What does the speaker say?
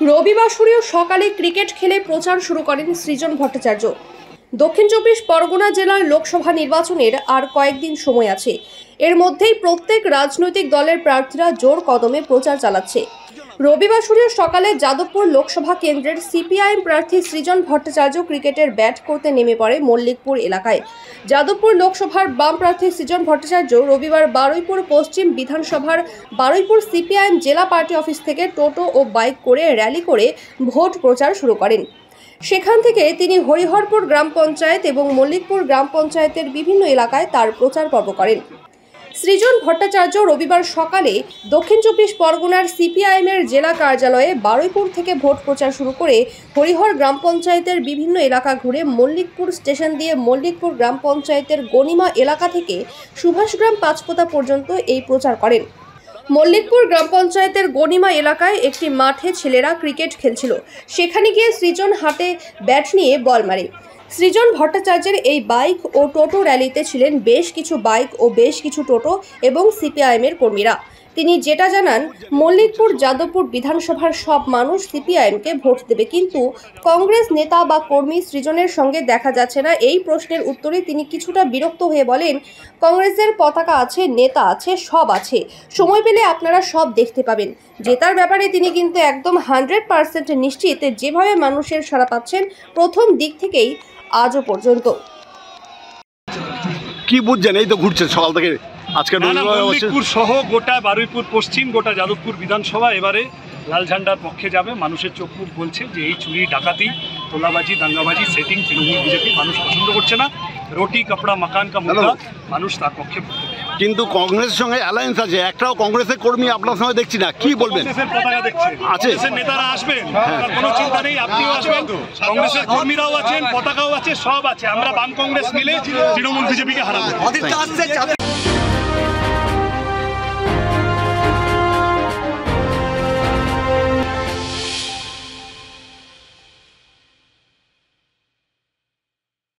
রবিবাসরীয় সকালে ক্রিকেট খেলে প্রচার শুরু করেন সৃজন ভট্টাচার্য। দক্ষিণ চব্বিশ পরগনা জেলার লোকসভা নির্বাচনের আর কয়েকদিন সময় আছে। এর মধ্যেই প্রত্যেক রাজনৈতিক দলের প্রার্থীরা জোর কদমে প্রচার চালাচ্ছে। রবিবাসরীয় সকালে যাদবপুর লোকসভা কেন্দ্রের সিপিআইএম প্রার্থী সৃজন ভট্টাচার্য ক্রিকেটের ব্যাট করতে নেমে পড়ে মল্লিকপুর এলাকায়। যাদবপুর লোকসভার বাম প্রার্থী সৃজন ভট্টাচার্য রবিবার বারুইপুর পশ্চিম বিধানসভার বারুইপুর সিপিআইএম জেলা পার্টি অফিস থেকে টোটো ও বাইক করে র্যালি করে ভোট প্রচার শুরু করেন। সেখান থেকে তিনি হরিহরপুর গ্রাম পঞ্চায়েত এবং মল্লিকপুর গ্রাম পঞ্চায়েতের বিভিন্ন এলাকায় তার প্রচার পর্ব করেন। সৃজন ভট্টাচার্য রবিবার সকালে দক্ষিণ চব্বিশ পরগনার সিপিআইএমের জেলা কার্যালয়ে বারুইপুর থেকে ভোট প্রচার শুরু করে হরিহর গ্রাম পঞ্চায়েতের বিভিন্ন এলাকা ঘুরে মল্লিকপুর স্টেশন দিয়ে মল্লিকপুর গ্রাম পঞ্চায়েতের গনিমা এলাকা থেকে সুভাষগ্রাম পাঁচপোতা পর্যন্ত এই প্রচার করেন। মল্লিকপুর গ্রাম পঞ্চায়েতের গনিমা এলাকায় একটি মাঠে ছেলেরা ক্রিকেট খেলছিল। সেখানে গিয়ে সৃজন হাতে ব্যাট নিয়ে বল মারে। সৃজন ভট্টাচার্যের এই বাইক ও টোটো র্যালিতে ছিলেন বেশ কিছু বাইক ও বেশ কিছু টোটো এবং সিপিআইএমের কর্মীরা। তিনি যেটা জানান, মল্লিকপুর যাদবপুর বিধানসভার সব মানুষ সিপিআইএমকে ভোট দেবে, কিন্তু কংগ্রেস নেতা বা কর্মী সৃজনের সঙ্গে দেখা যাচ্ছে না। এই প্রশ্নের উত্তরে তিনি কিছুটা বিরক্ত হয়ে বলেন, কংগ্রেসের পতাকা আছে, নেতা আছে, সব আছে, সময় পেলে আপনারা সব দেখতে পাবেন। জেতার ব্যাপারে তিনি কিন্তু একদম 100% নিশ্চিত, যেভাবে মানুষের সাড়া পাচ্ছেন প্রথম দিক থেকেই আজও পর্যন্ত। কি বুঝছেন, এই তো ঘুরছে সকাল থেকে আজকে মল্লিকপুর সহ গোটা বারুইপুর পশ্চিম, গোটা যাদবপুর বিধানসভা এবারে লাল ঝান্ডার পক্ষে যাবে। মানুষের চোখ মুখ বলছে যে এই চুরি, ডাকাতি, তোলাবাজি, দাঙ্গাবাজি সেটিং তৃণমূল বিজেপি মানুষ পছন্দ করছে না। রুটি কাপড়া মাকান কা মুদ্দা, মানুষ তার পক্ষে। কিন্তু কংগ্রেসের সঙ্গে অ্যালায়েন্স আছে, একটাও কংগ্রেসের কর্মী আপনার সঙ্গে দেখছি না, কি বলবেন? পতাকা দেখছেন, কংগ্রেসের নেতারা আসবেন, কোনো চিন্তা নেই, আপনিও আসবেন, কংগ্রেসের কর্মীরাও আছেন, পতাকাও আছে, সব আছে। আমরা বাম কংগ্রেস মিলে তৃণমূল বিজেপিকে হারাবো।